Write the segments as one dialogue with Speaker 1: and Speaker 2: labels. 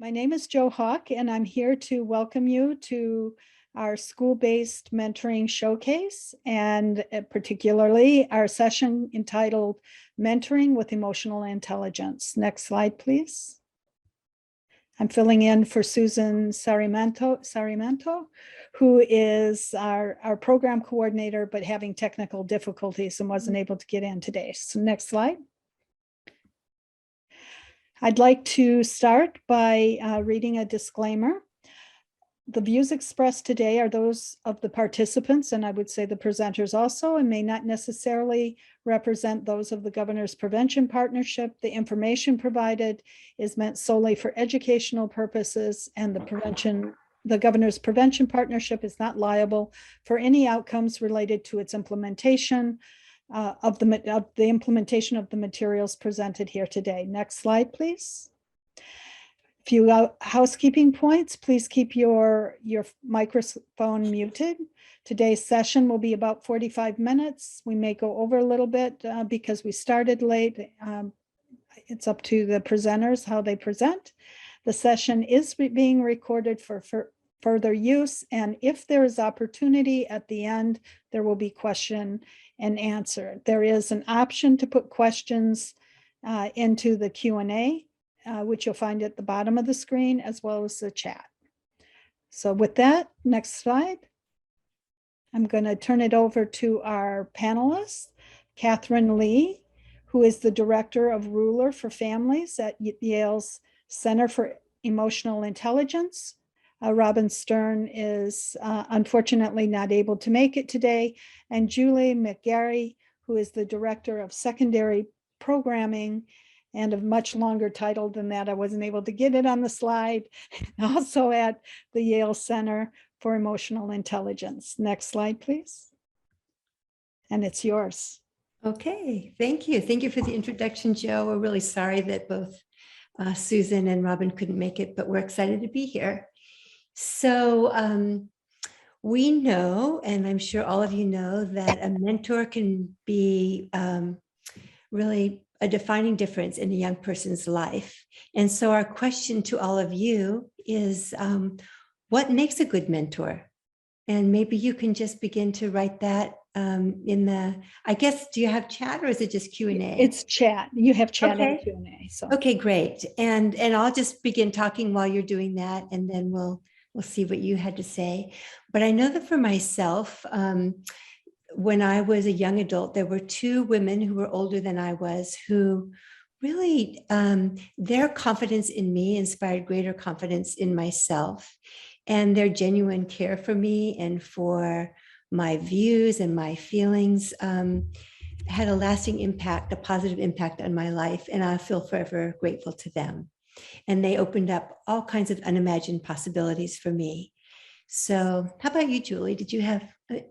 Speaker 1: My name is Jo Hawk, and I'm here to welcome you to our school-based mentoring showcase, and particularly our session entitled Mentoring with Emotional Intelligence. Next slide, please. I'm filling in for Susan Sarimento, who is our program coordinator, but having technical difficulties and wasn't able to get in today. So next slide. I'd like to start by reading a disclaimer. The views expressed today are those of the participants, and I would say the presenters also, and may not necessarily represent those of the Governor's Prevention Partnership. The information provided is meant solely for educational purposes, and the Governor's Prevention Partnership is not liable for any outcomes related to its implementation of the implementation of the materials presented here today. Next slide, please. A few housekeeping points. Please keep your microphone muted. Today's session will be about 45 minutes. We may go over a little bit because we started late. It's up to the presenters how they present. The session is being recorded for further use, and if there is opportunity at the end, there will be question and answer. There is an option to put questions into the Q&A, which you'll find at the bottom of the screen, as well as the chat. So with that, next slide. I'm going to turn it over to our panelists, Catherine Lee, who is the Director of Ruler for Families at Yale's Center for Emotional Intelligence. Robin Stern is unfortunately not able to make it today, and Julie McGarry, who is the Director of Secondary Programming, and a much longer title than that. I wasn't able to get it on the slide. Also at the Yale Center for Emotional Intelligence. Next slide, please. And it's yours.
Speaker 2: Okay, thank you. Thank you for the introduction, Jo. We're really sorry that both Susan and Robin couldn't make it, but we're excited to be here. So we know, and I'm sure all of you know, that a mentor can be really a defining difference in a young person's life. And so our question to all of you is, what makes a good mentor? And maybe you can just begin to write that in the, I guess, do you have chat or is it just Q&A?
Speaker 1: It's chat. You have chat
Speaker 2: Okay.
Speaker 1: and Q&A. So.
Speaker 2: Okay, great. And I'll just begin talking while you're doing that, and then we'll see what you had to say. But I know that for myself, when I was a young adult, there were two women who were older than I was who really, their confidence in me inspired greater confidence in myself, and their genuine care for me and for my views and my feelings had a lasting impact, a positive impact on my life, and I feel forever grateful to them. And they opened up all kinds of unimagined possibilities for me. So how about you, Julie? Did you have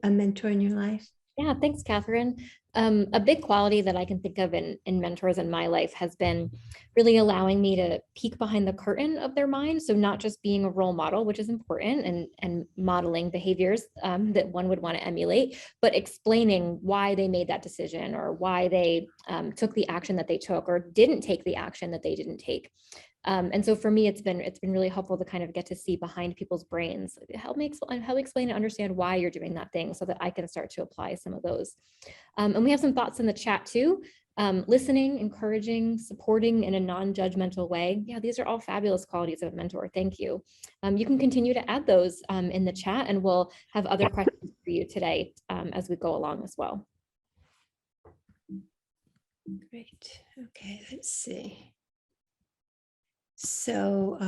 Speaker 2: a mentor in your life?
Speaker 3: Yeah, thanks, Catherine. A big quality that I can think of in mentors in my life has been really allowing me to peek behind the curtain of their mind. So not just being a role model, which is important, and modeling behaviors that one would want to emulate, but explaining why they made that decision, or why they took the action that they took, or didn't take the action that they didn't take. And so for me, it's been really helpful to kind of get to see behind people's brains. Help me explain and understand why you're doing that thing, so that I can start to apply some of those. And we have some thoughts in the chat too. Listening, encouraging, supporting in a non-judgmental way. Yeah, these are all fabulous qualities of a mentor. Thank you. You can continue to add those in the chat, and we'll have other questions for you today as we go along as well.
Speaker 2: Great. Okay, let's see. So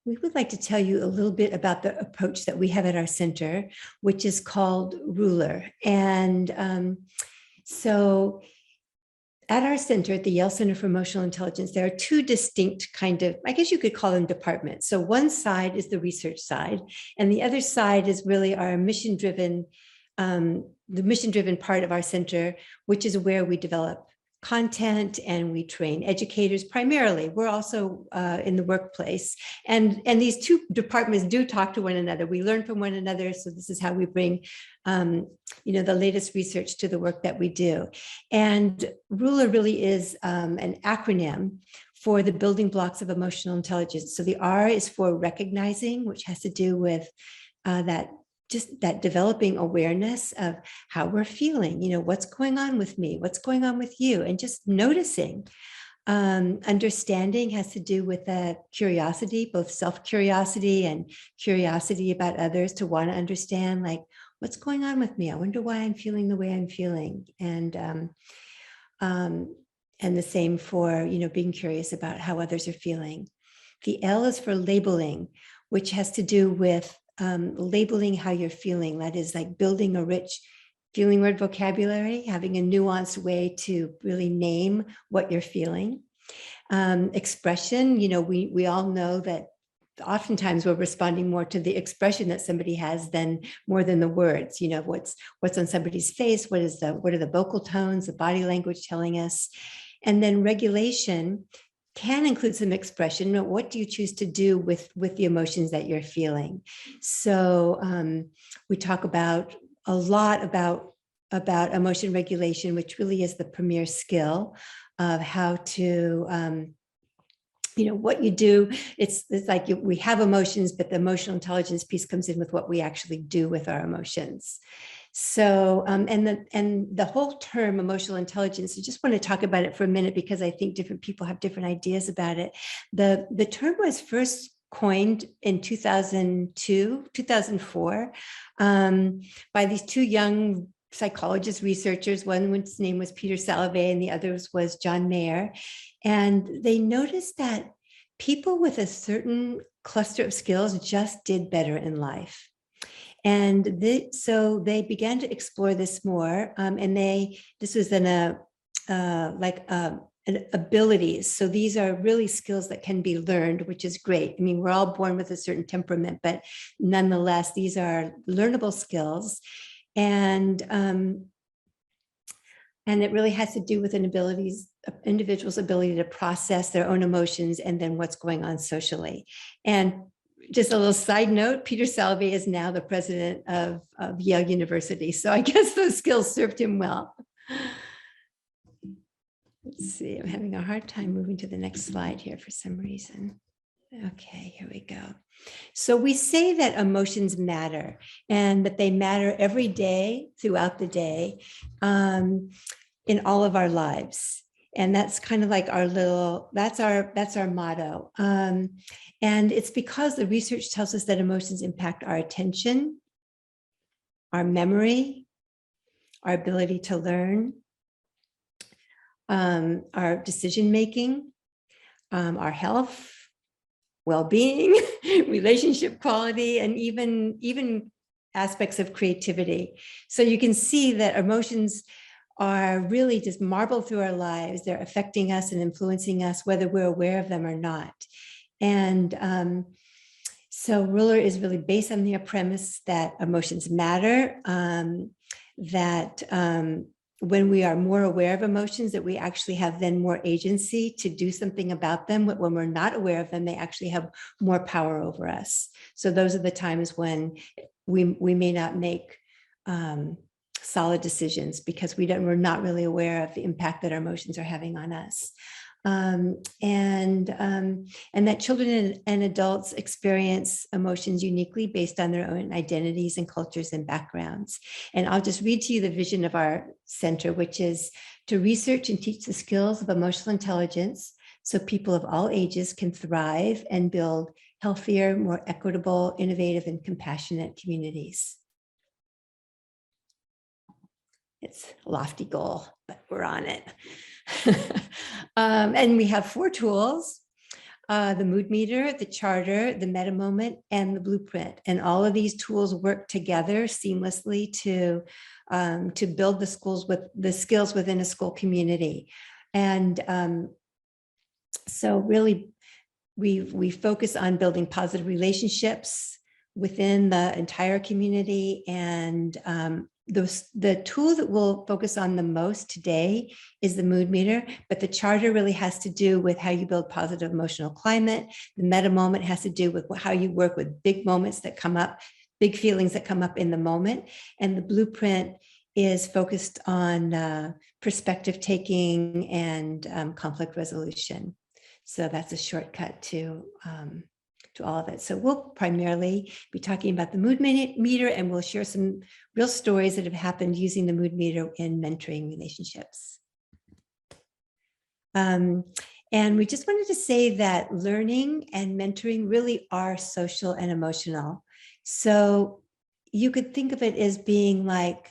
Speaker 2: we would like to tell you a little bit about the approach that we have at our center, which is called Ruler. And so at our center, at the Yale Center for Emotional Intelligence, there are two distinct kind of, I guess you could call them departments. So one side is the research side, and the other side is really our mission-driven, the mission-driven part of our center, which is where we develop content and we train educators primarily. We're also in the workplace, and these two departments do talk to one another. We learn from one another, so this is how we bring the latest research to the work that we do. And Ruler really is an acronym for the building blocks of emotional intelligence. So the R is for recognizing, which has to do with that developing awareness of how we're feeling, what's going on with me, what's going on with you, and just noticing. Understanding has to do with curiosity, both self-curiosity and curiosity about others, to want to understand, like, what's going on with me? I wonder why I'm feeling the way I'm feeling. And the same for, being curious about how others are feeling. The L is for labeling, which has to do with labeling how you're feeling. That is like building a rich feeling word vocabulary, having a nuanced way to really name what you're feeling. Expression, we all know that oftentimes we're responding more to the expression that somebody has than more than the words. What's on somebody's face, what are the vocal tones, the body language telling us. And then regulation can include some expression. What do you choose to do with the emotions that you're feeling? So we talk a lot about emotion regulation, which really is the premier skill of how to, what you do. It's like we have emotions, but the emotional intelligence piece comes in with what we actually do with our emotions. So, and the whole term emotional intelligence, I just want to talk about it for a minute because I think different people have different ideas about it. The term was first coined in 2004 by these two young psychologist researchers. One's name was Peter Salovey and the other was John Mayer. And they noticed that people with a certain cluster of skills just did better in life. And so they began to explore this more. And this was an abilities. So these are really skills that can be learned, which is great. I mean, we're all born with a certain temperament, but nonetheless, these are learnable skills. And it really has to do with individual's ability to process their own emotions and then what's going on socially. And just a little side note, Peter Salovey is now the president of Yale University. So I guess those skills served him well. Let's see, I'm having a hard time moving to the next slide here for some reason. Okay, here we go. So we say that emotions matter and that they matter every day throughout the day in all of our lives. And that's kind of like that's our motto. And it's because the research tells us that emotions impact our attention, our memory, our ability to learn, our decision-making, our health, well-being, relationship quality, and even aspects of creativity. So you can see that emotions are really just marbled through our lives. They're affecting us and influencing us, whether we're aware of them or not. And so Ruler is really based on the premise that emotions matter, that when we are more aware of emotions, that we actually have then more agency to do something about them. But when we're not aware of them, they actually have more power over us. So those are the times when we may not make solid decisions because we're not really aware of the impact that our emotions are having on us. And that children and adults experience emotions uniquely based on their own identities and cultures and backgrounds. And I'll just read to you the vision of our center, which is to research and teach the skills of emotional intelligence so people of all ages can thrive and build healthier, more equitable, innovative, and compassionate communities. It's a lofty goal, but we're on it. And we have 4 tools, the mood meter, the charter, the meta moment, and the blueprint. And all of these tools work together seamlessly to build the skills within a school community. And so really, we focus on building positive relationships within the entire community. And the tool that we'll focus on the most today is the mood meter, but the charter really has to do with how you build positive emotional climate. The meta moment has to do with how you work with big moments that come up, big feelings that come up in the moment. And the blueprint is focused on perspective taking and conflict resolution. So that's a shortcut to all of it. So we'll primarily be talking about the mood meter, and we'll share some real stories that have happened using the mood meter in mentoring relationships. And we just wanted to say that learning and mentoring really are social and emotional. So you could think of it as being like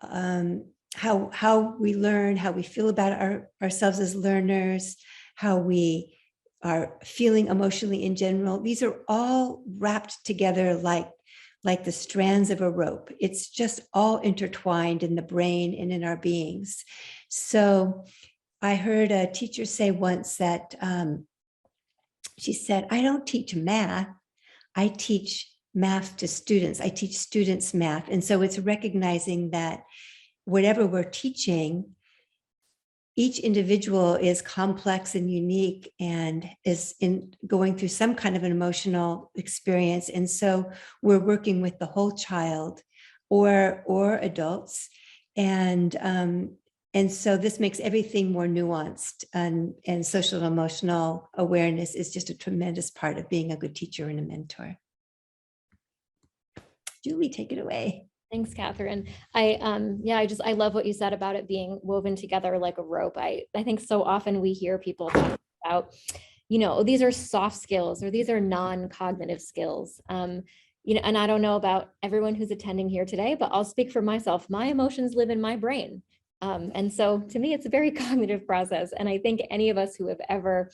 Speaker 2: how we learn, how we feel about ourselves as learners, how we are feeling emotionally in general. These are all wrapped together like the strands of a rope. It's just all intertwined in the brain and in our beings. So I heard a teacher say once that she said, I don't teach math, I teach math to students. I teach students math. And so it's recognizing that whatever we're teaching, each individual is complex and unique and is going through some kind of an emotional experience. And so we're working with the whole child or adults. And so this makes everything more nuanced, and social and emotional awareness is just a tremendous part of being a good teacher and a mentor. Julie, take it away.
Speaker 3: Thanks, Catherine. I love what you said about it being woven together like a rope. I think so often we hear people talk about, these are soft skills or these are non-cognitive skills. And I don't know about everyone who's attending here today, but I'll speak for myself. My emotions live in my brain. And so to me, it's a very cognitive process. And I think any of us who have ever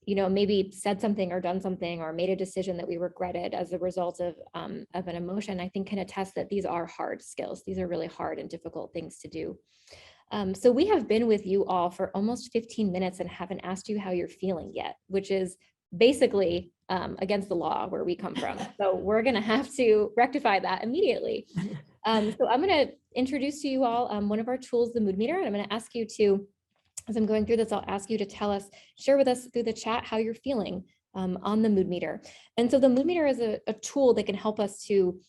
Speaker 3: maybe said something or done something or made a decision that we regretted as a result of an emotion, I think can attest that these are hard skills. These are really hard and difficult things to do. So we have been with you all for almost 15 minutes and haven't asked you how you're feeling yet, which is basically against the law where we come from. So we're going to have to rectify that immediately. So I'm going to introduce to you all one of our tools, the mood meter, and I'm going to ask you to, as I'm going through this, I'll ask you to share with us through the chat how you're feeling on the mood meter. And so the mood meter is a tool that can help us to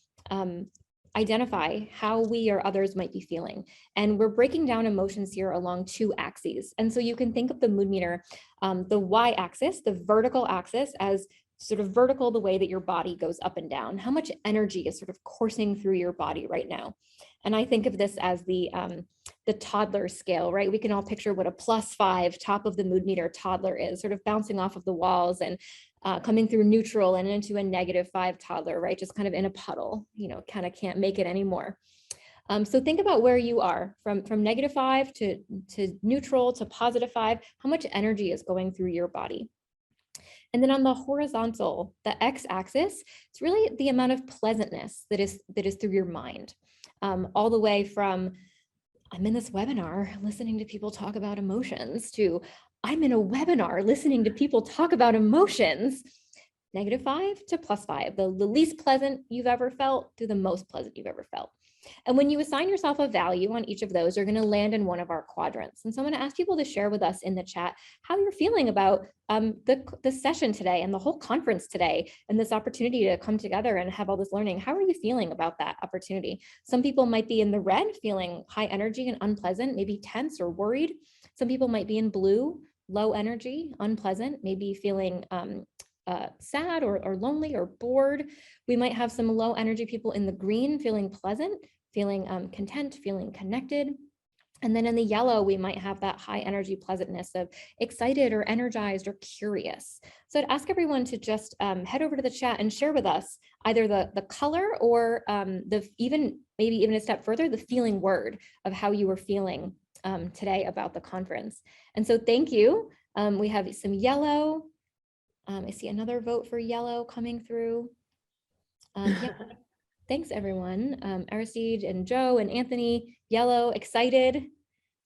Speaker 3: identify how we or others might be feeling. And we're breaking down emotions here along 2 axes. And so you can think of the mood meter, the y-axis, the vertical axis, as sort of vertical, the way that your body goes up and down. How much energy is sort of coursing through your body right now? And I think of this as the toddler scale, right? We can all picture what a +5 top of the mood meter toddler is, sort of bouncing off of the walls and coming through neutral and into a -5 toddler, right? Just kind of in a puddle, kind of can't make it anymore. So think about where you are from -5 to neutral to +5, how much energy is going through your body. And then on the horizontal, the x-axis, it's really the amount of pleasantness that is through your mind. All the way from, I'm in this webinar listening to people talk about emotions, to I'm in a webinar listening to people talk about emotions, -5 to +5, the least pleasant you've ever felt to the most pleasant you've ever felt. And when you assign yourself a value on each of those, you're going to land in one of our quadrants. And so I'm going to ask people to share with us in the chat how you're feeling about the session today and the whole conference today, and this opportunity to come together and have all this learning. How are you feeling about that opportunity? Some people might be in the red, feeling high energy and unpleasant, maybe tense or worried. Some people might be in blue, low energy, unpleasant, maybe feeling sad or lonely or bored. We might have some low energy people in the green, feeling pleasant, feeling content, feeling connected. And then in the yellow, we might have that high energy pleasantness of excited or energized or curious. So I'd ask everyone to just head over to the chat and share with us either the color or maybe even a step further, the feeling word of how you were feeling today about the conference. And so thank you. We have some yellow. I see another vote for yellow coming through. Yeah. Thanks, everyone. Aristide and Joe and Anthony, yellow, excited.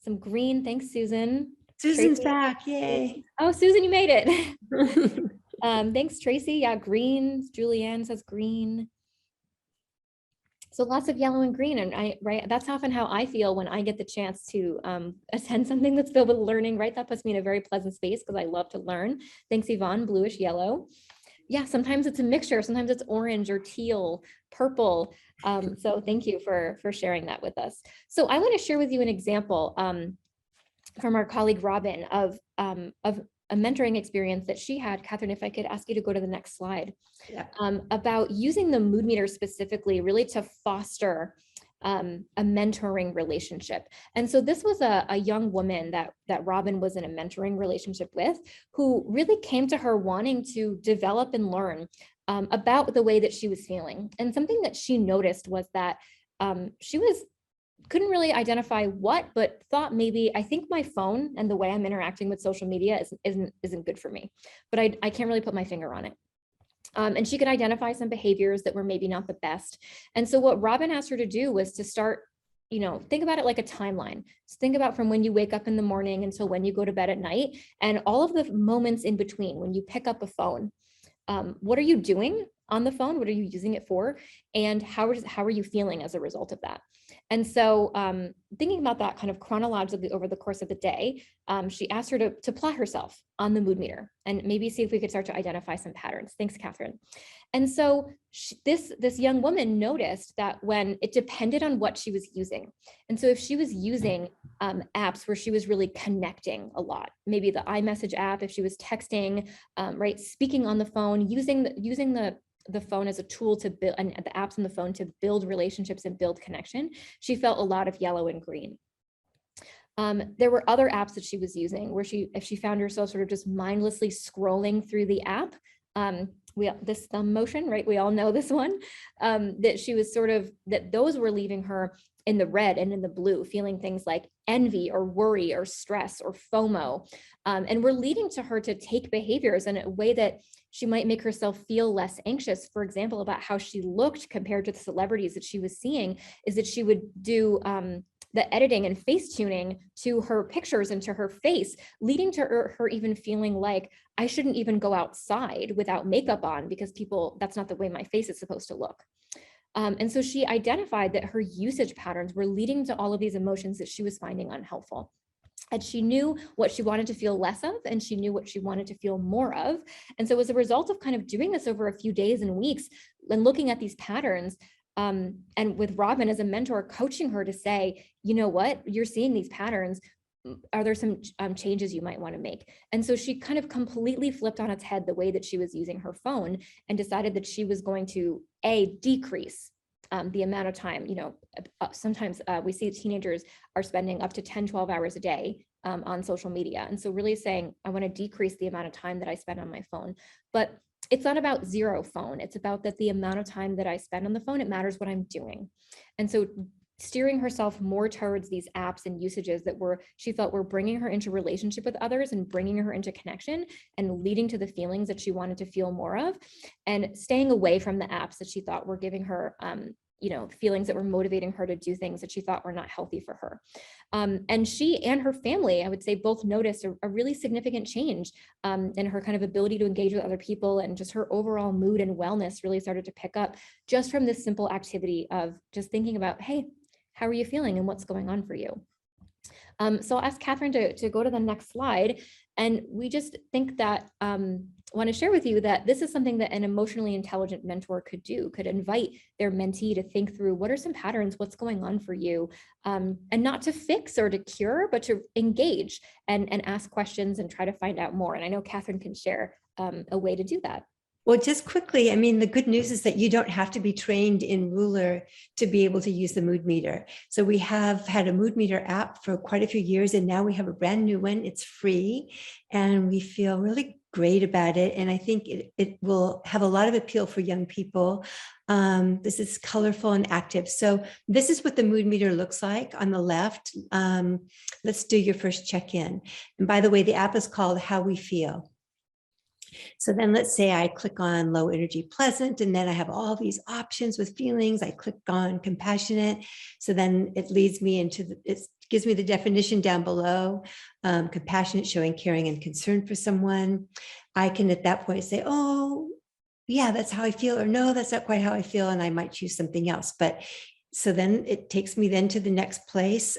Speaker 3: Some green. Thanks, Susan.
Speaker 2: Susan's
Speaker 3: Tracy.
Speaker 2: back. Yay.
Speaker 3: Oh, Susan, you made it. Thanks, Tracy. Yeah, green. Julianne says green. So lots of yellow and green. And that's often how I feel when I get the chance to attend something that's filled with learning, right? That puts me in a very pleasant space because I love to learn. Thanks, Yvonne. Bluish yellow. Yeah, sometimes it's a mixture. Sometimes it's orange or teal, purple. So thank you for sharing that with us. So I want to share with you an example from our colleague Robin of a mentoring experience that she had. Catherine, if I could ask you to go to the next slide,
Speaker 2: Yeah.
Speaker 3: about using the mood meter specifically, really to foster a mentoring relationship. And so this was a young woman that Robin was in a mentoring relationship with, who really came to her wanting to develop and learn about the way that she was feeling. And something that she noticed was that she couldn't really identify what, but thought maybe, I think my phone and the way I'm interacting with social media isn't good for me, but I can't really put my finger on it. And she could identify some behaviors that were maybe not the best. And so what Robin asked her to do was to start, think about it like a timeline. So think about from when you wake up in the morning until when you go to bed at night, and all of the moments in between when you pick up a phone. What are you doing on the phone? What are you using it for? And how are you feeling as a result of that? And so thinking about that kind of chronologically over the course of the day, she asked her to plot herself on the mood meter and maybe see if we could start to identify some patterns. Thanks, Catherine. And so this young woman noticed that when it depended on what she was using. And so if she was using apps where she was really connecting a lot, maybe the iMessage app, if she was texting, right, speaking on the phone, using the phone as a tool to build, and the apps on the phone to build relationships and build connection, she felt a lot of yellow and green. There were other apps that she was using where if she found herself sort of just mindlessly scrolling through the app, this thumb motion, right? We all know this one, that she was that those were leaving her in the red and in the blue, feeling things like envy or worry or stress or FOMO. And were leading to her to take behaviors in a way that she might make herself feel less anxious. For example, about how she looked compared to the celebrities that she was seeing, is that she would do the editing and face tuning to her pictures and to her face, leading to her even feeling like, I shouldn't even go outside without makeup on because that's not the way my face is supposed to look. And so she identified that her usage patterns were leading to all of these emotions that she was finding unhelpful. And she knew what she wanted to feel less of, and she knew what she wanted to feel more of. And so as a result of kind of doing this over a few days and weeks and looking at these patterns, and with Robin as a mentor, coaching her to say, you know what, you're seeing these patterns. Are there some changes you might want to make? And so she kind of completely flipped on its head the way that she was using her phone and decided that she was going to decrease the amount of time, sometimes we see teenagers are spending up to 10, 12 hours a day on social media. And so really saying, I want to decrease the amount of time that I spend on my phone. But it's not about zero phone. It's about that the amount of time that I spend on the phone, it matters what I'm doing. And so steering herself more towards these apps and usages that she felt were bringing her into relationship with others and bringing her into connection and leading to the feelings that she wanted to feel more of, and staying away from the apps that she thought were giving her feelings that were motivating her to do things that she thought were not healthy for her. And she and her family, I would say, both noticed a really significant change in her kind of ability to engage with other people, and just her overall mood and wellness really started to pick up just from this simple activity of just thinking about, hey, how are you feeling and what's going on for you? So I'll ask Catherine to go to the next slide. And we just think that, want to share with you that this is something that an emotionally intelligent mentor could do, could invite their mentee to think through what are some patterns, what's going on for you, and not to fix or to cure, but to engage and ask questions and try to find out more. And I know Catherine can share a way to do that.
Speaker 2: Well, just quickly, I mean, the good news is that you don't have to be trained in Ruler to be able to use the mood meter. So we have had a mood meter app for quite a few years, and now we have a brand new one. It's free, and we feel really great about it. And I think it will have a lot of appeal for young people. This is colorful and active. So this is what the mood meter looks like on the left. Let's do your first check-in. And by the way, the app is called How We Feel. So then let's say I click on low energy pleasant, and then I have all these options with feelings. I click on compassionate. So then it leads me into it gives me the definition down below. Compassionate, showing caring and concern for someone. I can at that point say, oh, yeah, that's how I feel, or no, that's not quite how I feel. And I might choose something else. But so then it takes me then to the next place.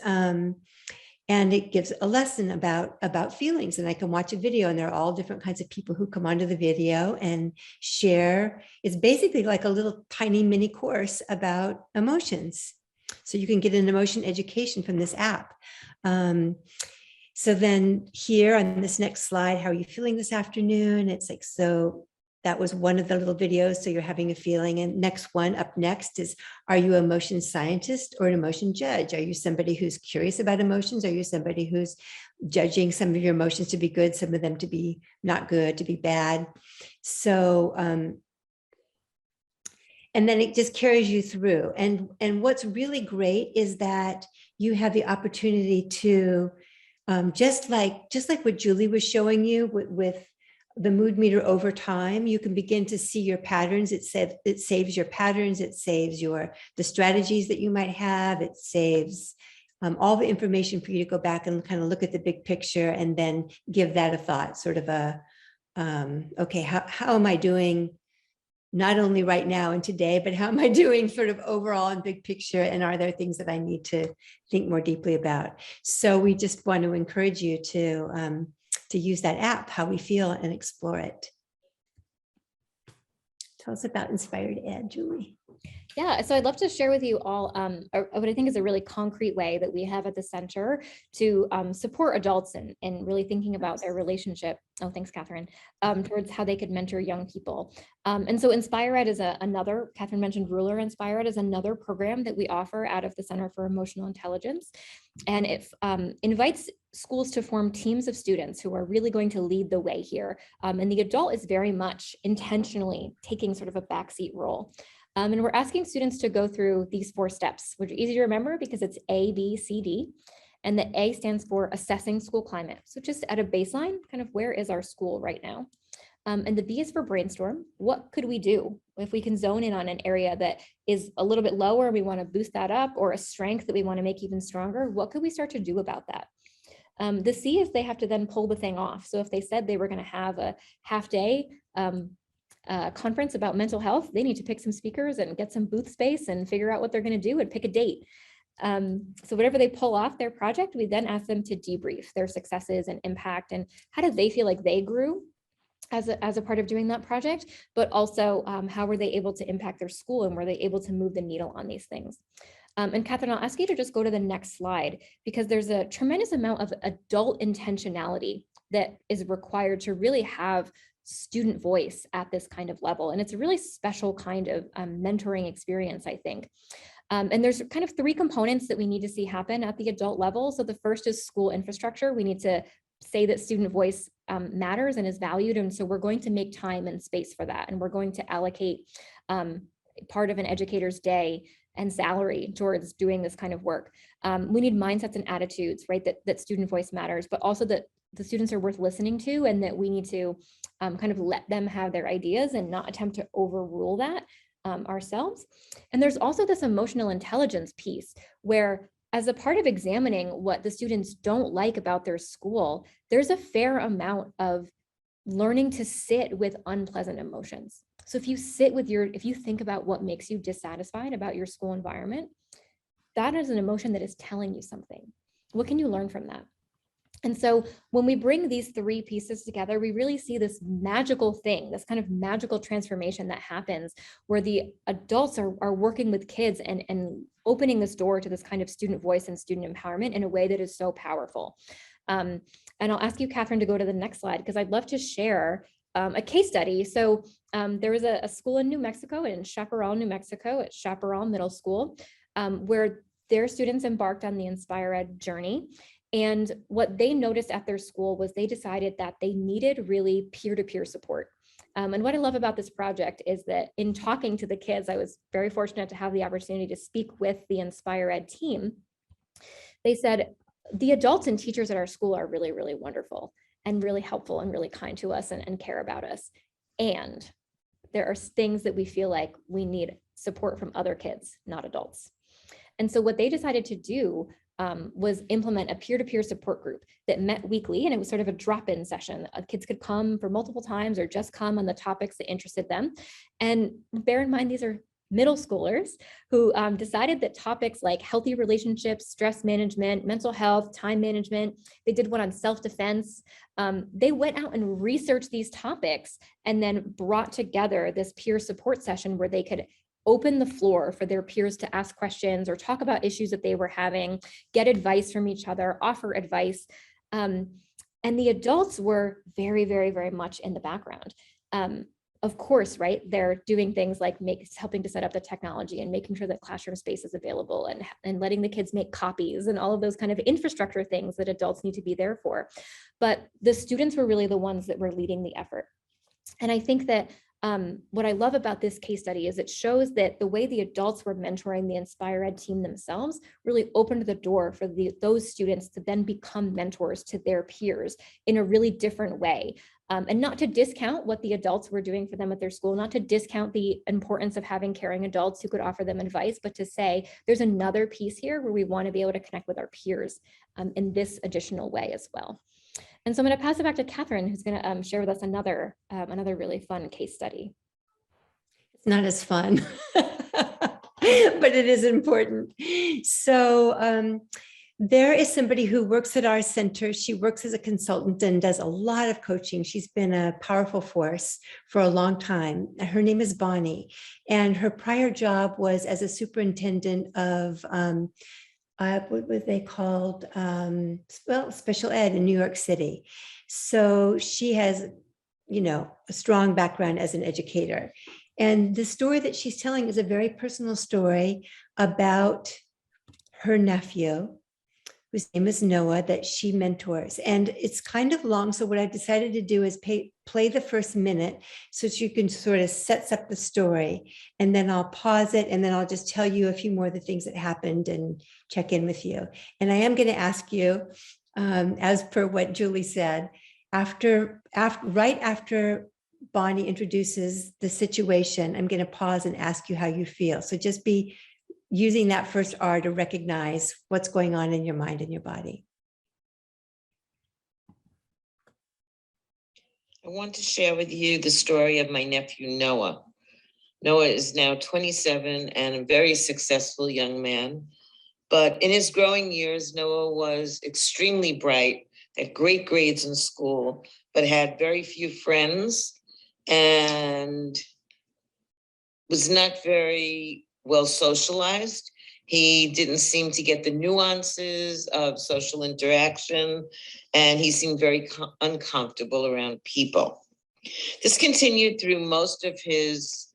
Speaker 2: And it gives a lesson about feelings, and I can watch a video, and there are all different kinds of people who come onto the video and share. It's basically like a little tiny mini course about emotions. So you can get an emotion education from this app. So then here on this next slide, how are you feeling this afternoon? It's like, so that was one of the little videos. So you're having a feeling. And next one up next is, are you an emotion scientist or an emotion judge? Are you somebody who's curious about emotions? Are you somebody who's judging some of your emotions to be good, some of them to be not good, to be bad? So, and then it just carries you through. And what's really great is that you have the opportunity to, just like what Julie was showing you with the mood meter over time, you can begin to see your patterns. It saves your patterns. It saves the strategies that you might have. It saves all the information for you to go back and kind of look at the big picture and then give that a thought, sort of okay, how am I doing? Not only right now and today, but how am I doing sort of overall and big picture? And are there things that I need to think more deeply about? So we just want to encourage you to use that app, How We Feel, and explore it. Tell us about Inspired Ed, Julie.
Speaker 3: Yeah, so I'd love to share with you all what I think is a really concrete way that we have at the center to support adults and really thinking about their relationship. Oh, thanks, Catherine, towards how they could mentor young people. And so InspireEd is another, Catherine mentioned Ruler. InspireEd is another program that we offer out of the Center for Emotional Intelligence. And it invites schools to form teams of students who are really going to lead the way here. And the adult is very much intentionally taking sort of a backseat role. And we're asking students to go through these 4 steps, which are easy to remember because it's A, B, C, D. And the A stands for assessing school climate. So just at a baseline, kind of where is our school right now? And the B is for brainstorm. What could we do if we can zone in on an area that is a little bit lower and we want to boost that up, or a strength that we want to make even stronger? What could we start to do about that? The C is they have to then pull the thing off. So if they said they were going to have a half day conference about mental health, they need to pick some speakers and get some booth space and figure out what they're going to do and pick a date. So whatever they pull off their project, we then ask them to debrief their successes and impact and how did they feel like they grew as a part of doing that project, but also how were they able to impact their school and were they able to move the needle on these things. And Catherine, I'll ask you to just go to the next slide because there's a tremendous amount of adult intentionality that is required to really have student voice at this kind of level. And it's a really special kind of mentoring experience, I think. And there's kind of 3 components that we need to see happen at the adult level. So the first is school infrastructure. We need to say that student voice matters and is valued. And so we're going to make time and space for that. And we're going to allocate part of an educator's day and salary towards doing this kind of work. We need mindsets and attitudes, right? That student voice matters, but also that the students are worth listening to and that we need to kind of let them have their ideas and not attempt to overrule that ourselves. And there's also this emotional intelligence piece where as a part of examining what the students don't like about their school, there's a fair amount of learning to sit with unpleasant emotions. So if you think about what makes you dissatisfied about your school environment, that is an emotion that is telling you something. What can you learn from that? And so when we bring these 3 pieces together, we really see this magical thing, this kind of magical transformation that happens where the adults are working with kids and opening this door to this kind of student voice and student empowerment in a way that is so powerful. And I'll ask you, Catherine, to go to the next slide, because I'd love to share a case study. So there was a school in New Mexico, in Chaparral, New Mexico, at Chaparral Middle School, where their students embarked on the InspireEd journey. And what they noticed at their school was they decided that they needed really peer-to-peer support. And what I love about this project is that in talking to the kids, I was very fortunate to have the opportunity to speak with the InspireEd team. They said, the adults and teachers at our school are really, really wonderful and really helpful and really kind to us and care about us. And there are things that we feel like we need support from other kids, not adults. And so what they decided to do was implement a peer-to-peer support group that met weekly, and it was sort of a drop-in session. Kids could come for multiple times or just come on the topics that interested them. And bear in mind, these are middle schoolers who decided that topics like healthy relationships, stress management, mental health, time management, they did one on self-defense. They went out and researched these topics and then brought together this peer support session where they could open the floor for their peers to ask questions or talk about issues that they were having, get advice from each other, offer advice. And the adults were very, very, very much in the background. Of course, right? They're doing things like helping to set up the technology and making sure that classroom space is available and letting the kids make copies and all of those kind of infrastructure things that adults need to be there for. But the students were really the ones that were leading the effort. And I think that what I love about this case study is it shows that the way the adults were mentoring the Inspire Ed team themselves really opened the door for those students to then become mentors to their peers in a really different way. And not to discount what the adults were doing for them at their school, not to discount the importance of having caring adults who could offer them advice, but to say there's another piece here where we want to be able to connect with our peers in this additional way as well. And so I'm going to pass it back to Catherine, who's going to share with us another really fun case study.
Speaker 2: It's not as fun, but it is important. So there is somebody who works at our center. She works as a consultant and does a lot of coaching. She's been a powerful force for a long time. Her name is Bonnie, and her prior job was as a superintendent of what were they called? Special ed in New York City. So she has, a strong background as an educator. And the story that she's telling is a very personal story about her nephew, whose name is Noah, that she mentors. And it's kind of long. So what I've decided to do is play the first minute so that you can sort of set up the story. And then I'll pause it. And then I'll just tell you a few more of the things that happened and check in with you. And I am going to ask you, as per what Julie said, right after Bonnie introduces the situation, I'm going to pause and ask you how you feel. So just be using that first R to recognize what's going on in your mind and your body.
Speaker 4: I want to share with you the story of my nephew, Noah. Noah is now 27 and a very successful young man. But in his growing years, Noah was extremely bright, had great grades in school, but had very few friends and was not very well socialized. He didn't seem to get the nuances of social interaction, and he seemed very uncomfortable around people. This continued through most of his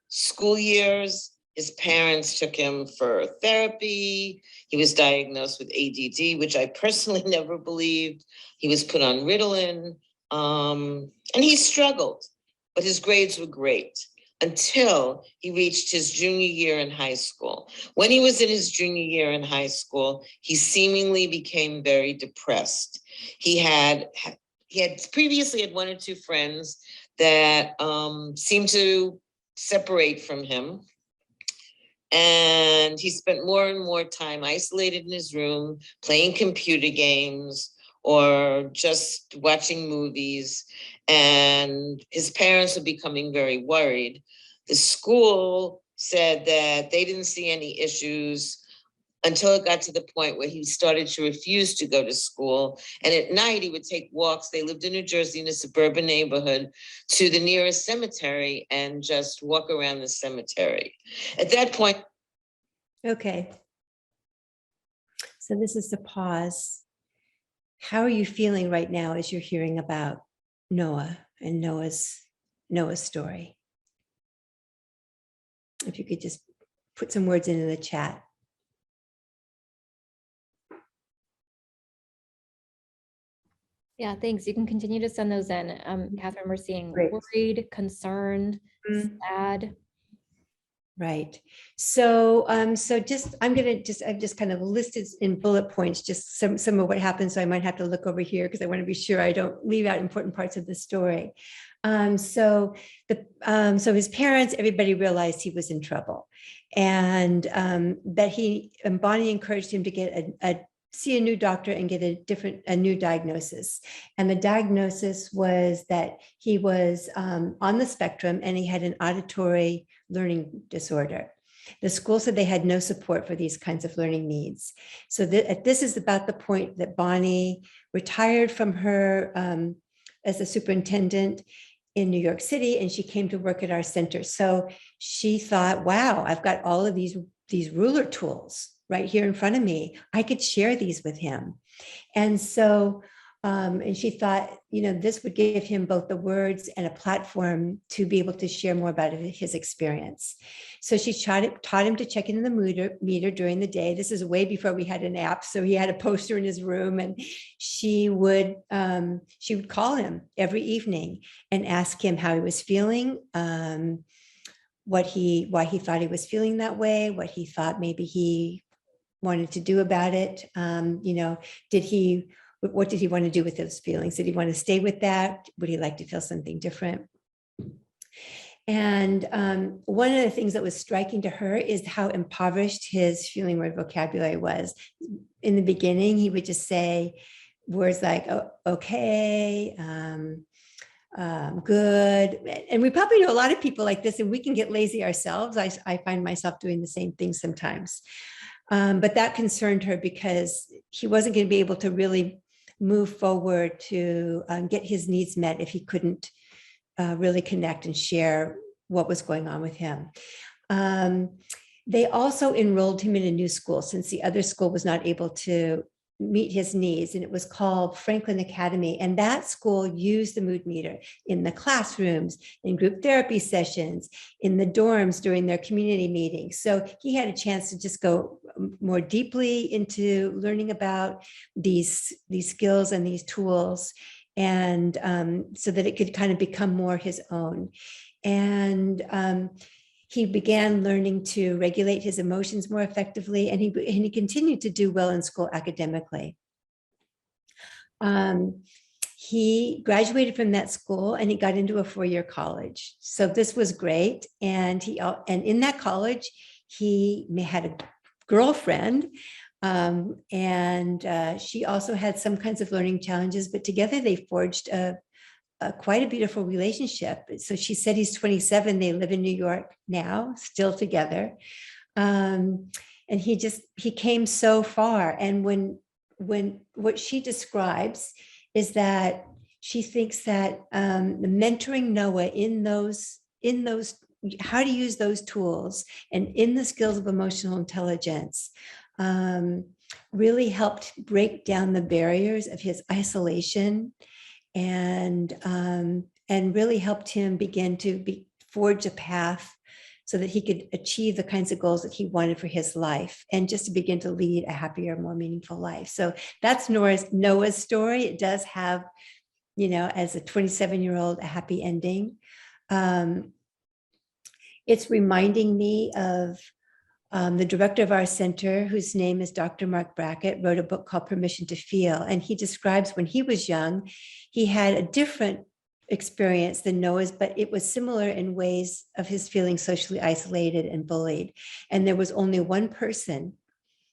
Speaker 4: school years. His parents took him for therapy. He was diagnosed with ADD, which I personally never believed. He was put on Ritalin, and he struggled, but his grades were great until he reached his junior year in high school. When he was in his junior year in high school, he seemingly became very depressed. He had previously had one or two friends that seemed to separate from him. And he spent more and more time isolated in his room, playing computer games or just watching movies. And his parents were becoming very worried. The school said that they didn't see any issues until it got to the point where he started to refuse to go to school. And at night he would take walks. They lived in New Jersey in a suburban neighborhood, to the nearest cemetery and just walk around the cemetery. At that point.
Speaker 2: Okay. So this is the pause. How are you feeling right now as you're hearing about Noah and Noah's story? If you could just put some words into the chat.
Speaker 3: Yeah, thanks. You can continue to send those in. Catherine, we're seeing
Speaker 2: Great.
Speaker 3: Worried, concerned, sad.
Speaker 2: Right. So, I've just kind of listed in bullet points, just some of what happened. So I might have to look over here because I want to be sure I don't leave out important parts of the story. So his parents, everybody realized he was in trouble, and that Bonnie encouraged him to get see a new doctor and get a new diagnosis. And the diagnosis was that he was on the spectrum and he had an auditory learning disorder. The school said they had no support for these kinds of learning needs. So this is about the point that Bonnie retired from her as a superintendent in New York City, and she came to work at our center. So she thought, wow, I've got all of these ruler tools right here in front of me. I could share these with him. And so And she thought, this would give him both the words and a platform to be able to share more about his experience. So she taught him to check in the meter during the day. This is way before we had an app. So he had a poster in his room, and she would call him every evening and ask him how he was feeling, why he thought he was feeling that way, what he thought maybe he wanted to do about it. What did he want to do with those feelings? Did he want to stay with that? Would he like to feel something different? And one of the things that was striking to her is how impoverished his feeling word vocabulary was. In the beginning, he would just say words like, oh, okay, good. And we probably know a lot of people like this, and we can get lazy ourselves. I find myself doing the same thing sometimes. But that concerned her because he wasn't going to be able to really move forward to get his needs met if he couldn't really connect and share what was going on with him. They also enrolled him in a new school since the other school was not able to meet his needs, and it was called Franklin Academy. And that school used the mood meter in the classrooms, in group therapy sessions, in the dorms during their community meetings. So he had a chance to just go more deeply into learning about these skills and these tools, and so that it could kind of become more his own. And he began learning to regulate his emotions more effectively, and he continued to do well in school academically. He graduated from that school and he got into a 4-year college. So this was great. And in that college, he had a girlfriend, and she also had some kinds of learning challenges, but together they forged quite a beautiful relationship. So she said he's 27. They live in New York now, still together. And he came so far. And when what she describes is that she thinks that mentoring Noah in those how to use those tools and in the skills of emotional intelligence really helped break down the barriers of his isolation, and really helped him begin to forge a path so that he could achieve the kinds of goals that he wanted for his life, and just to begin to lead a happier, more meaningful life. So that's Noah's story. It does have, as a 27-year-old, a happy ending. It's reminding me of the director of our center, whose name is Dr. Mark Brackett, wrote a book called Permission to Feel. And he describes when he was young, he had a different experience than Noah's, but it was similar in ways of his feeling socially isolated and bullied. And there was only one person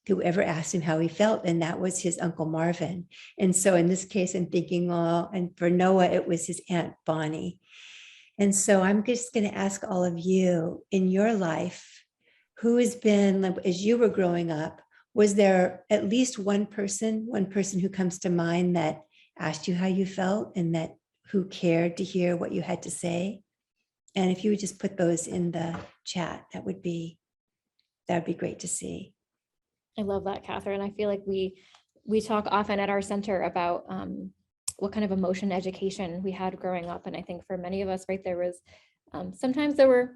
Speaker 2: who ever asked him how he felt, and that was his Uncle Marvin. And so in this case, I'm thinking, and for Noah, it was his Aunt Bonnie. And so I'm just going to ask all of you, in your life, who has been, as you were growing up, was there at least one person who comes to mind that asked you how you felt, and that who cared to hear what you had to say? And if you would just put those in the chat, that would be great to see.
Speaker 3: I love that, Catherine. I feel like we talk often at our center about what kind of emotion education we had growing up. And I think for many of us, right, there was sometimes there were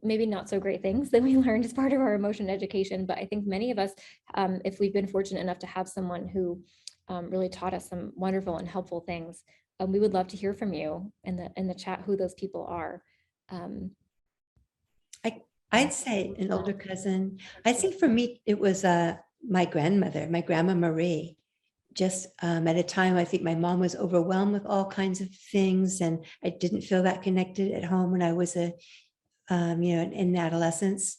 Speaker 3: maybe not so great things that we learned as part of our emotion education. But I think many of us, if we've been fortunate enough to have someone who really taught us some wonderful and helpful things, we would love to hear from you in the chat who those people are.
Speaker 2: I'd say an older cousin. I think for me, it was my grandmother, my Grandma Marie. Just at a time, I think my mom was overwhelmed with all kinds of things, and I didn't feel that connected at home when I was in adolescence.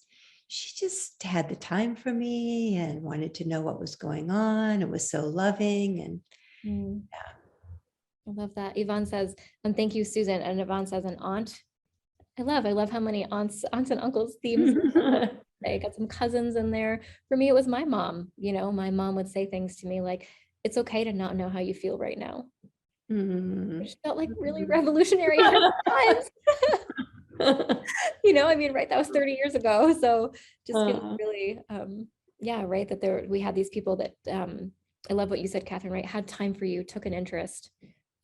Speaker 2: She just had the time for me and wanted to know what was going on. It was so loving, and
Speaker 3: yeah. I love that. Yvonne says, thank you, Susan. And Yvonne says, an aunt. I love how many aunts and uncles themes. I got some cousins in there. For me, it was my mom. My mom would say things to me like, it's okay to not know how you feel right now. Which felt like really revolutionary at times. Right, that was 30 years ago. So just feels really, right, that we had these people that I love what you said, Catherine, right? Had time for you, took an interest.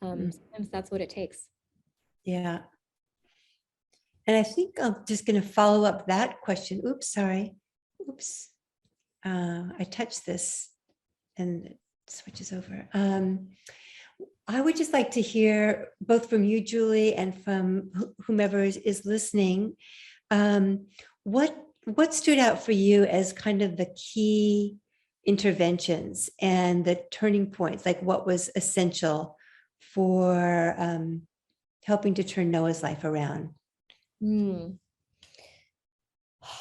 Speaker 2: Mm.
Speaker 3: Sometimes that's what it takes.
Speaker 2: Yeah. And I think I'm just going to follow up that question. Oops, sorry. Oops. I touched this and it switches over. I would just like to hear both from you, Julie, and from whomever is listening. What stood out for you as kind of the key interventions and the turning points? Like what was essential for helping to turn Noah's life around?
Speaker 3: Hmm.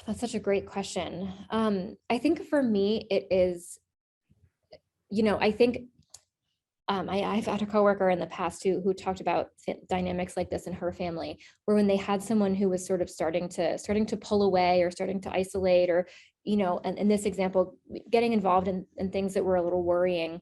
Speaker 3: That's such a great question. I think for me, it is, I think I've had a coworker in the past who talked about dynamics like this in her family, where when they had someone who was sort of starting to pull away or starting to isolate, or, and in this example, getting involved in things that were a little worrying,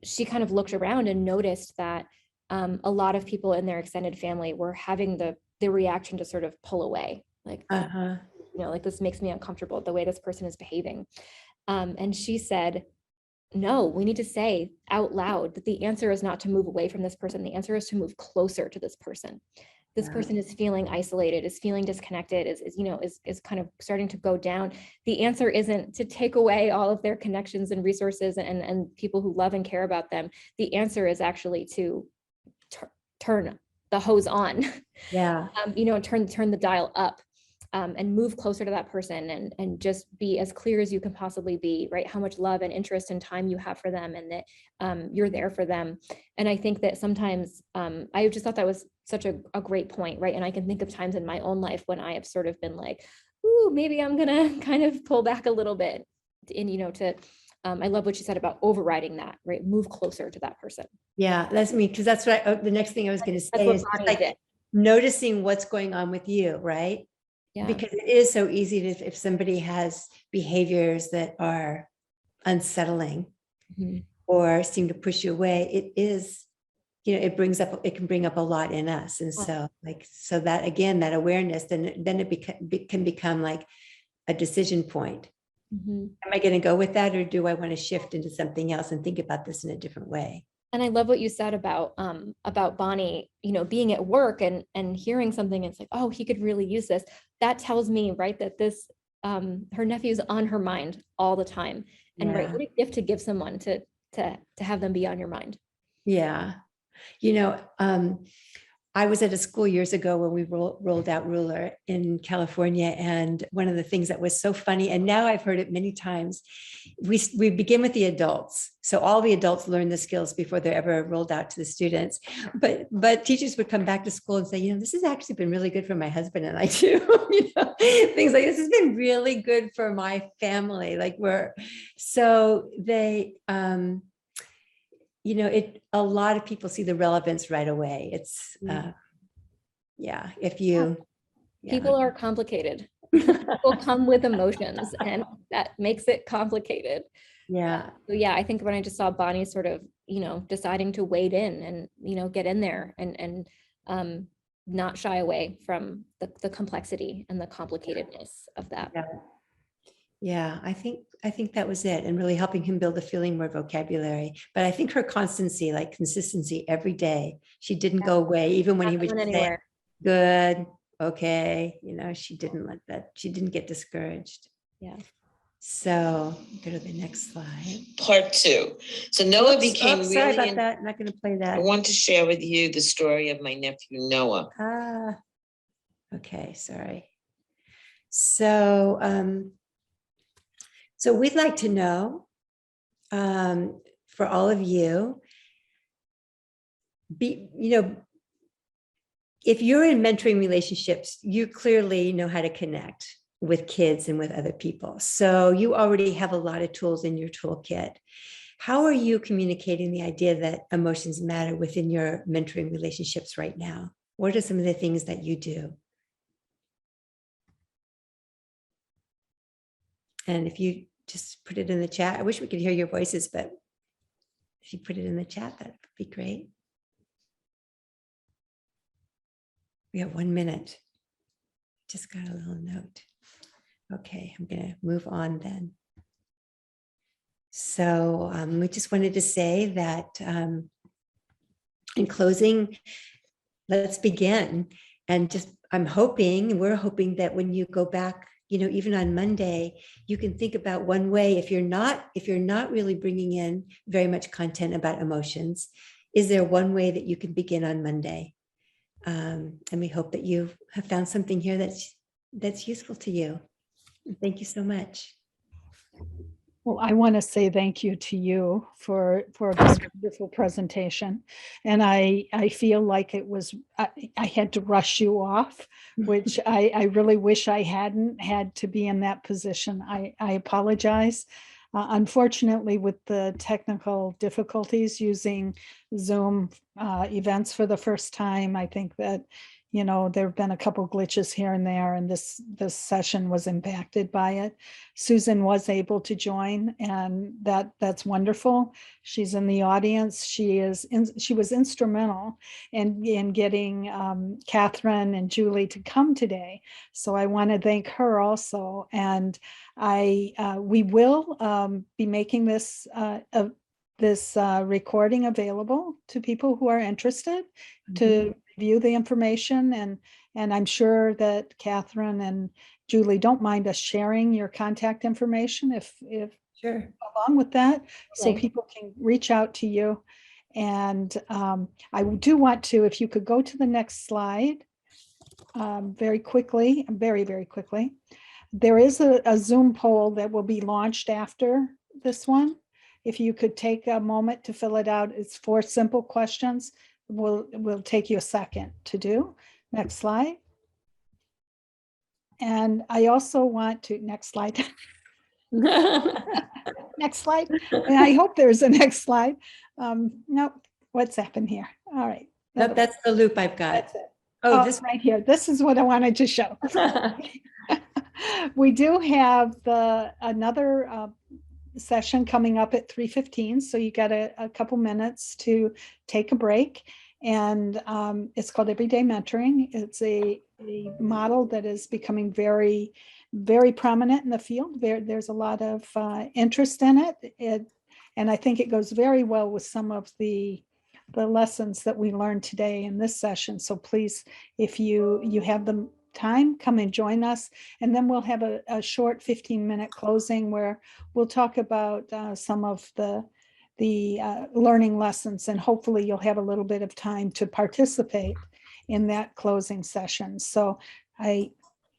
Speaker 3: she kind of looked around and noticed that a lot of people in their extended family were having the reaction to sort of pull away, like,
Speaker 2: Uh-huh.
Speaker 3: like this makes me uncomfortable, the way this person is behaving. And she said, no, we need to say out loud that the answer is not to move away from this person. The answer is to move closer to this person. This
Speaker 2: Yeah.
Speaker 3: person is feeling isolated, is feeling disconnected, is kind of starting to go down. The answer isn't to take away all of their connections and resources and people who love and care about them. The answer is actually to turn the hose on,
Speaker 2: Yeah.
Speaker 3: turn the dial up. And move closer to that person and just be as clear as you can possibly be, right? How much love and interest and time you have for them, and that you're there for them. And I think that sometimes I just thought that was such a great point, right? And I can think of times in my own life when I have sort of been like, ooh, maybe I'm gonna kind of pull back a little bit. And I love what you said about overriding that, right? Move closer to that person.
Speaker 2: Yeah, that's me, because that's what the next thing I was going to
Speaker 3: That's
Speaker 2: say
Speaker 3: what
Speaker 2: is just
Speaker 3: Bonnie
Speaker 2: like
Speaker 3: did.
Speaker 2: noticing what's going on with you, right?
Speaker 3: Yeah.
Speaker 2: Because it is so easy to, if somebody has behaviors that are unsettling
Speaker 3: Mhm.
Speaker 2: or seem to push you away, it is, it can bring up a lot in us. And so so that again, that awareness, then it can become like a decision point.
Speaker 3: Mhm.
Speaker 2: Am I going to go with that, or do I want to shift into something else and think about this in a different way?
Speaker 3: And I love what you said about Bonnie, being at work and hearing something. It's like, oh, he could really use this. That tells me, right, that this her nephew's on her mind all the time. And right,
Speaker 2: Yeah.
Speaker 3: what a gift to give someone to have them be on your mind.
Speaker 2: Yeah. I was at a school years ago when we rolled out Ruler in California. And one of the things that was so funny, and now I've heard it many times, we begin with the adults. So all the adults learn the skills before they're ever rolled out to the students. But teachers would come back to school and say, this has actually been really good for my husband and I too. Things like this has been really good for my family. So they, a lot of people see the relevance right away. It's if you
Speaker 3: People are complicated. People come with emotions, and that makes it complicated.
Speaker 2: Yeah.
Speaker 3: So yeah, I think when I just saw Bonnie sort of, deciding to wade in and, get in there and not shy away from the complexity and the complicatedness of that.
Speaker 2: Yeah, I think that was it, and really helping him build a feeling more vocabulary. But I think her constancy, like consistency every day, she didn't go away, even when he would say, good, okay, she didn't get discouraged.
Speaker 3: Yeah.
Speaker 2: So go to the next slide.
Speaker 4: Part 2. So Noah became really.
Speaker 2: Sorry about that. I'm not going to play that.
Speaker 4: I want to share with you the story of my nephew Noah.
Speaker 2: Okay, sorry. So, so we'd like to know, for all of you, if you're in mentoring relationships, you clearly know how to connect with kids and with other people. So you already have a lot of tools in your toolkit. How are you communicating the idea that emotions matter within your mentoring relationships right now? What are some of the things that you do? And if you just put it in the chat, I wish we could hear your voices, but if you put it in the chat, that would be great. We have 1 minute. Just got a little note. Okay, I'm going to move on then. So we just wanted to say that in closing, let's begin. And just, we're hoping that when you go back, even on Monday, you can think about one way, if you're not really bringing in very much content about emotions, is there one way that you can begin on Monday? And we hope that you have found something here that's useful to you. Thank you so much.
Speaker 1: Well, I want to say thank you to you for this wonderful presentation. And I feel like it was, I had to rush you off, which I really wish I hadn't had to be in that position. I apologize. Unfortunately, with the technical difficulties using Zoom events for the first time, I think that, there have been a couple glitches here and there, and this session was impacted by it. Susan was able to join, and that's wonderful. She's in the audience. She was instrumental in getting Catherine and Julie to come today. So I want to thank her also. And we will be making this recording available to people who are interested to view the information, and I'm sure that Catherine and Julie don't mind us sharing your contact information if
Speaker 2: Sure.
Speaker 1: along with that, so
Speaker 3: Okay.
Speaker 1: people can reach out to you. And I do want to, if you could go to the next slide very quickly, very, very quickly. There is a Zoom poll that will be launched after this one. If you could take a moment to fill it out, it's 4 simple questions. Will take you a second to do. Next slide. And I also want to, next slide. Next slide. And I hope there's a next slide. Nope. What's happened here? All right.
Speaker 2: Nope, that's the loop I've got.
Speaker 1: That's it.
Speaker 2: Oh,
Speaker 1: Oh,
Speaker 2: this
Speaker 1: right here. This is what I wanted to show. We do have another session coming up at 3:15. So you got a couple minutes to take a break. And it's called Everyday Mentoring. It's a model that is becoming very, very prominent in the field. There's a lot of interest in it. And I think it goes very well with some of the lessons that we learned today in this session. So please, if you have the time, come and join us. And then we'll have a short 15-minute closing where we'll talk about some of the learning lessons, and hopefully you'll have a little bit of time to participate in that closing session. So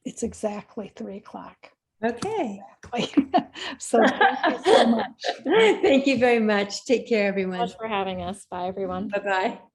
Speaker 1: it's exactly 3 o'clock.
Speaker 2: Okay.
Speaker 1: So thank you so much.
Speaker 2: Thank you very much. Take care, everyone.
Speaker 3: Thanks for having us. Bye, everyone.
Speaker 2: Bye-bye.